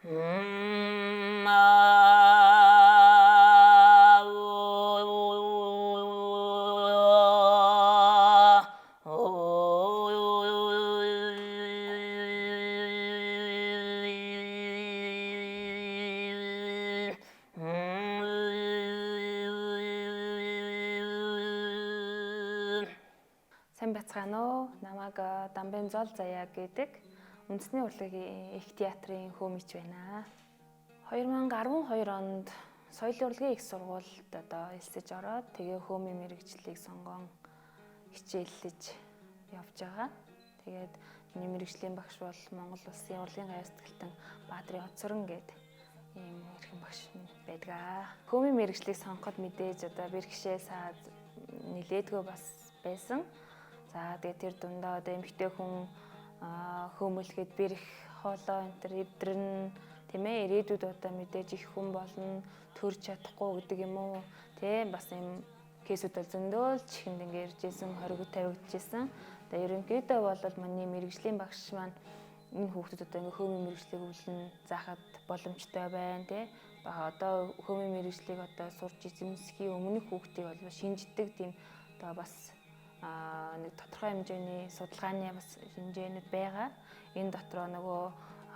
Сайн байцгаана уу? Намайг Дамбинзол Заяа гэдэг үндэсний урлагийн их театрын хөөмич байна. 2012 онд соёлын урлагийн их сургуульд элсэж ороод тэгээ хөөмийн мэргэжлийг сонгон хичээллэж явж байгаа. Тэгээд миний мэргэжлийн багш бол Монгол Улсын урлагийн гаяр сэтгэлтэн Баатрин Оцорон гэдэг ийм хэрхэн багш байдаг. Хөөмийн мэргэжлийг сонгоход мэдээж бэрхшээл саад нилээдгүй бас байсан. За тэгээд тэр дундаа эмэгтэй хүн хөөмөлөхөд бэрх хоолой эвдрэн тийм ээ ирээдүйд мэдээж их хүн болно төрж чадахгүй гэдэг юм уу тийм бас юм кейсүүд бол зөндөө чихэнд ингэ иржсэн хоригд тавигдчихсэн. Тэгээд ерөнхийдөө бол миний мэргэжлийн багш маань энэ хүүхдүүд ингэ хөөмийн мэргэжлийг өвлөн заахад боломжтой байна тийм. Одоо хөөмийн мэргэжлийг сурч эзэмсхийн өмнөх хүүхдийг бол шинждэг тийм бас нэг тодорхой хэмжээний судалгааны бас хэмжээнүүд байгаа. Энэ дотроо нөгөө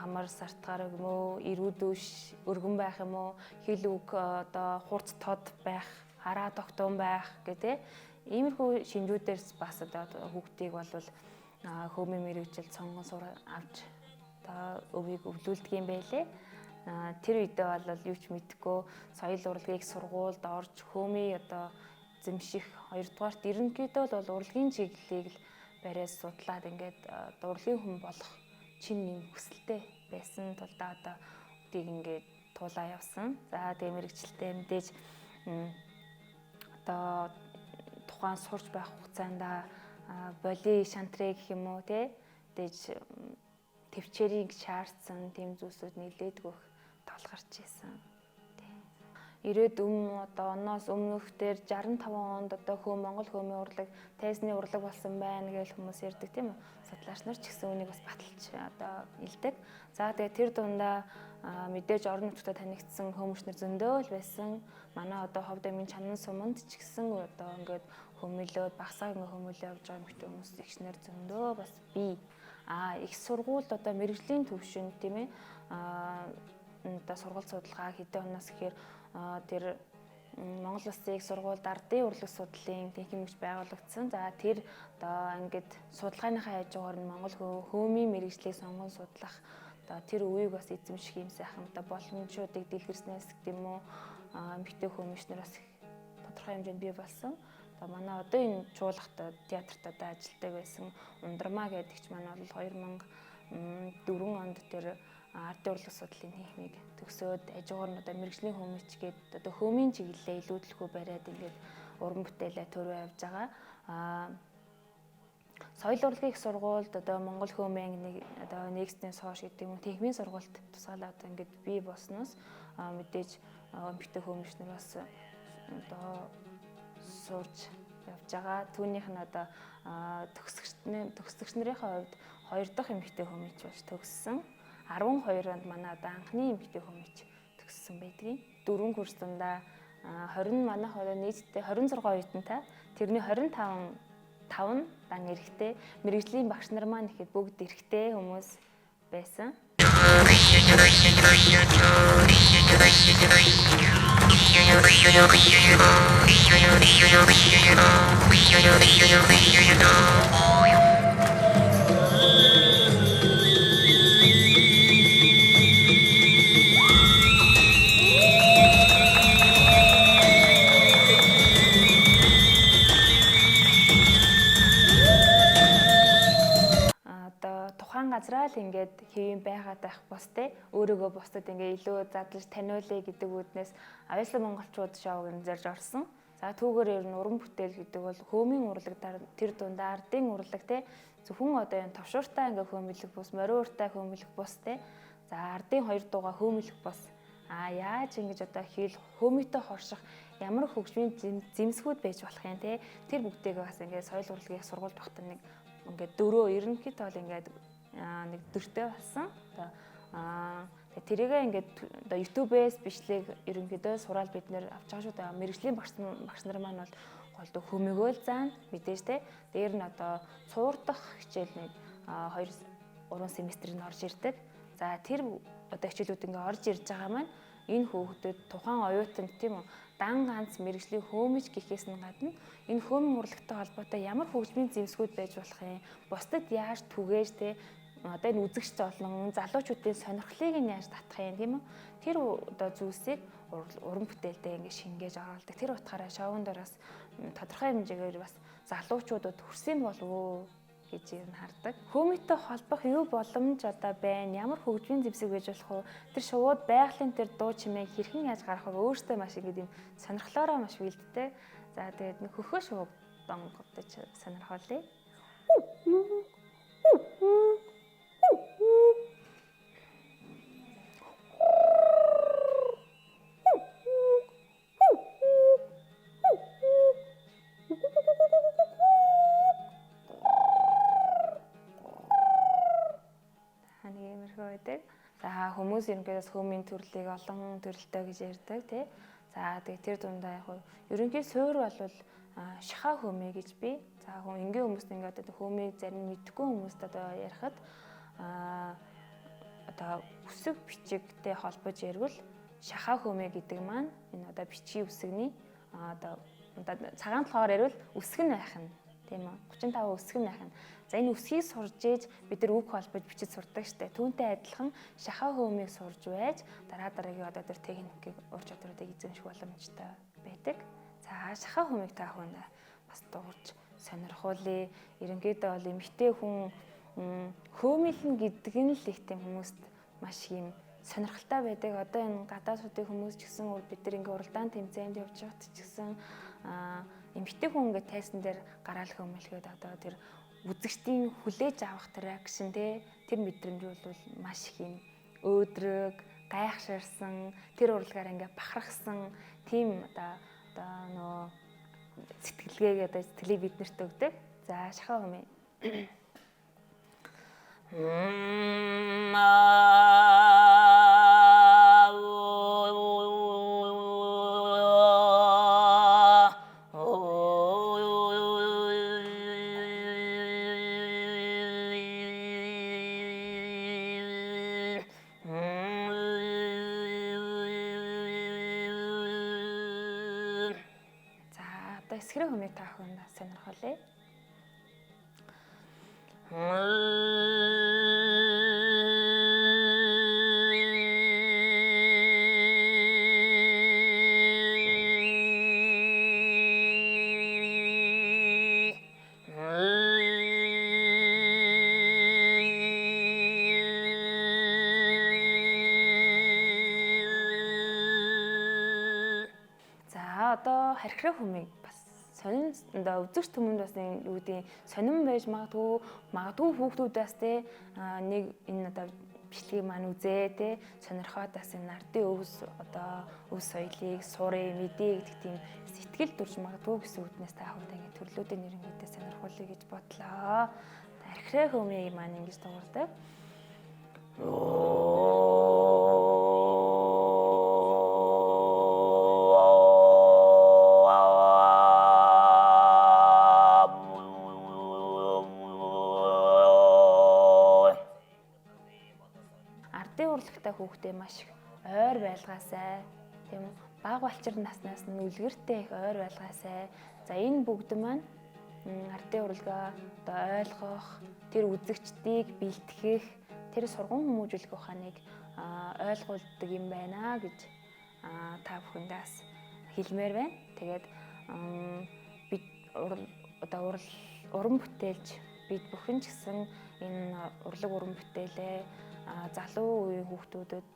хамар сартгаар юм уу, ирүүдүүш өргөн байх юм уу, хил үг хурц тод байх, хараа тогтун байх гэдэг. Иймэрхүү шинжүүдээс бас хүүхдийг бол хөөмийн мэргэжил сонгон авч өвийг өвлүүлдэг юм байлээ. Тэр үедээ бол юу ч мэдэхгүй соёл урлагийн их сургуульд орж хөөмийн эзэмших хоёрдугаарт ерөнхийдөө бол урлагийн чиглэлийг л бариад судлаад ингээд урлагийн хүн болох чин нэм хүсэлтэй байсан тул үдийг ингээд туулаа явсан. За тэгээ мэргэжилтэй мэдээж тухайн сурч байх хугацаанд боли шантрэ гэх юм уу тэгж төвчээрийг шаардсан тийм зүйлсүүд нэлээдгүй толгарч ирсэн. Ирээд оноос өмнөх дээр 65 онд Монгол хөөмийн урлаг тайзны урлаг болсон байна гэж хүмүүс ярьдаг тийм үү. Судлаач нар ч гэсэн үнийг бас баталж илдэг. За тэгээ тэр дундаа мэдээж орон нутгад танигдсан хөөмчнөр зөндөө л байсан. Манай ховд амын чанан суманд ч гэсэн ингээд хөмөлөөд багсаа ингээд хөмөлөө явж байгаа эмэгтэй хүмүүс ихснэр зөндөө бас бий. Их сургууль мэргэжлийн төвшөнд тийм ээ сургууль судалгаа хэдэн оноос гэхээр тэр Монгол Улсын их сургуульд ардын урлаг судлалын тэнхимэгч байгуулагдсан. За тэр ингээд судалгааныхаа хажуугаар нь Монгол хөөмийн мэргэжлийг сонгон судлах тэр үеийг бас эзэмших юм сайхан боломжуудыг дэлгэрснээс гэдэг юм уу эмэгтэй хөөмчнөр бас тодорхой хэмжээнд бий болсон. Манай энэ чуулгат театрт ажилладаг байсан Ундрмаа гэдэг ч манай бол 2004 онд тэр ардын урлаг судлалын техник төгсөөд хажуугаар нь мэргэжлийн хөөмич гэдэг хөөмийн чиглэлээ илүү төлхөө бариад ингээд уран бүтээлээ төрөө явж байгаа. Соёл урлагийн их сургуульд Монгол хөөмийн нэгснээс хойш гэдэг юм техникийн сургуульд тусгаалаад ингээд бий болсноос мэдээж эмэгтэй хөөмчнөр бас сурж явж байгаа. Түүнийх нь төгсөгч нарынхаа хувьд 2 дахь эмэгтэй хөөмч болж төгссөн. 12 онд манай анхны эмэгтэй хөөмч төгссөн байдгийг. 4 курс дундаа 20 манайх нийтдээ 26 оюутантай. Тэрний 25 нь дан эрэгтэй. Мэргэжлийн багш нар маань ихэд бүгд эрэгтэй хүмүүс байсан. Газраа л ингээд хэвэн байгаад байх бос те өөрийгөө бусдад ингээ илүү задлаж таниулъя гэдэг үүднээс Аюулгүй монголчууд шоуг зорж орсон. За түүгээр ер нь уран бүтээл гэдэг бол хөөмийн урлаг тэр дундаа ардын урлаг те зөвхөн энэ товшууртай ингээ хөөмөлөх бус, мориун уртай хөөмөлөх бус те. За ардын 2 дугаар хөөмөлөх бус. Яаж ингэж хэл хөөмөйтэй хорших ямар хөгжмийн зэмсгүүд байж болох юм те. Тэр бүгдийг бас ингээ соёл урлагийн сургуульд багтаа нэг ингээ дөрөө ерөнхийдөө бол ингээ нэг дөртэй болсон. тэрийгээ ингээд одоо YouTube-ээс бичлэг ерөнхийдөө сураад бид нэр авч байгаа шүү дээ. Мэргэжлийн багш нар маань бол голдуу хөмөгөө л заана мэдээж те. Дээр нь одоо цуурдах хичээл нэг 2-3 семестрийг орж ирдэг. За тэр одоо хичээлүүд ингээд орж ирж байгаа маань энэ хүүхдүүд тухайн оюутанд тийм үү дан ганц мэргэжлийн хөөмөж гэхээс нь гадна энэ хөөмийн урлагтай холбоотой ямар хөгжмийн зэмсгүүд байж болох юм, бусдад яаж түгээж те одоо энэ үзэгч олон залуучуудын сонирхлыг нь яаж татах юм тийм үү? Тэр одоо зүйлсийг уран бүтээлдээ ингээд шингээж оруулдаг. Тэр утгаараа шоунд доороос тодорхой хэмжээгээр бас залуучуудад хүрсэн болов уу гэж юм хардаг. Хөөмийтэй холбох юу боломж одоо байна? Ямар хөгжмийн зэвсэг байж болох вэ? Тэр шууд байгалийн тэр дуу чимээг хэрхэн яаж гаргах вэ? Өөртөө маш ингээд юм сонирхлоороо маш бэлддэг. За тэгээд нэг хөхөө шууг донгодож сонирхолъё. За хүмүүс ерөнхийдөө хөөмийн төрлийг олон төрөлтэй гэж ярьдаг тий. За тэгээд тэр дундаа яг ерөнхий суурь бол шахаа хөөмэй гэж би. За энгийн хүмүүст ингээд одоо хөөмийг зарим мэдгүй хүмүүст одоо ярихад одоо үсэг бичигтэй холбож ярил шахаа хөөмэй гэдэг маань энэ одоо бичгийн үсэгний одоо цагаан толгоор ярил үсэг нь байх нь тийм үү 35 үсэг нь байх нь. За энэ үсгийг сурж ээж бид нар үг холбож бичиж сурдаг штэ. Түүнтэй адилхан шахаа хөөмийг сурж байж дараагийн одоо тэр техникийг ур чадваруудыг эзэмших боломжтой байдаг. За шахаа хөөмийг та бүхэнд бас дуурж сонирхуулъя. Ерөнхийдөө бол эмэгтэй хүн хөөмийнхэн гэдэг нь л их тийм хүмүүст маш юм сонирхолтой байдаг. Одоо энэ гадаад судын хүмүүс ч гэсэн бид нар ингээ уралдаан тэмцээнд явж байхад ч гэсэн эмэгтэй хүн ингээ тайсан дээр гараал хөөмөлгээд одоо тэр үзэгчдийн хүлээж авах тэр акшн тэр мэдрэмж бол маш их юм өөдрөг, гайхширсан, тэр урлагаар ингээ бахархсан тийм одоо нөө сэтгэлгээг одоо сэтгэлийг биднэрт өгдөг. За шахаа хөөмэй. Эсгэрийн хөөмийг та бүхэнд сонирхолъё. За одоо харьхраа хөөмийг сонин одоо үзэгч хүмүүнд бас юу гэдэг сонин байж магадгүй хүүхдүүдээс те нэг энэ одоо бичлэгийг маань үзээ те сонирхоод бас энэ ардын өвс одоо өв соёлыг сурыг мэдээ гэдэг тийм сэтгэл төрж магадгүй гэсэн үднээс та бүхэнд ингэ төрлүүдийн нэрнүүдээ сонирхуулъя гэж бодлоо. Харьхраа хөөмийг маань ингэж дуурдаг. Хүүхдээ маш ойр байлгаасай тийм баг балчир наснаас нь үлгэртэй их ойр байлгаасай. За энэ бүгд маань ардын урлагаа одоо ойлгох, тэр үзэгчдийг бэлтгэх, тэр сургууль хүмүүжүүлэх ухааныг ойлгуулдаг юм байна гэж та бүхэндээ хэлмээр байна. Тэгээд бид одоо уран бүтээлч бид бүхэн ч гэсэн энэ урлаг уран бүтээлээ залуу үеийн хүүхдүүдэд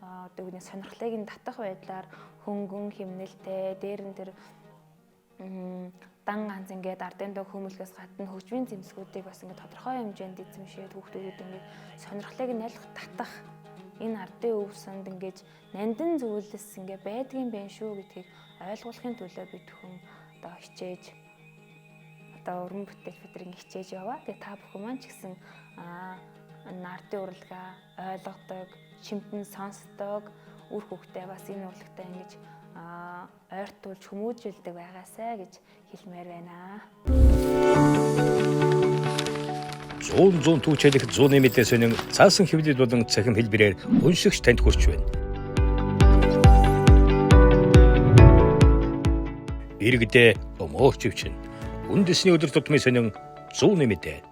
одоо үний сонирхлыг нь татах байдлаар хөнгөн хэмнэлтэй дээр нь тэр дан ганц ингээд ардын дог хүмүүлгээс гадна хөгжмийн зэмсгүүдийг бас ингээд тодорхой хэмжээнд эзэмшээд хүүхдүүдэд ингээд сонирхлыг нь аль татах энэ ардын өвсөнд ингээд нандин зүйлс ингээд байдгийн байх шүү гэдгийг ойлгуулахын төлөө бид бүхэн одоо хичээж одоо уран бүтээл бидрийг хичээж яваа. Тэгээ та бүхэн маань ч гэсэн ардын урлагаа ойлгодог, шимтэн сонсдог үр хөвгтэй бас энэ урлагтаа ингэж ойртуулж хүмүүжүүлдэг байгаасай гэж хэлмээр байна. 100 түүчэлэх 100 нэмэлтээ сонин цаасан хэвлэл болон цахим хэлбэрээр уншигч танд хүрч байна. Иргэдээ өмөөрч өвчин. Үндэсний өдөр тутмын сонин 100 нэмэлтээ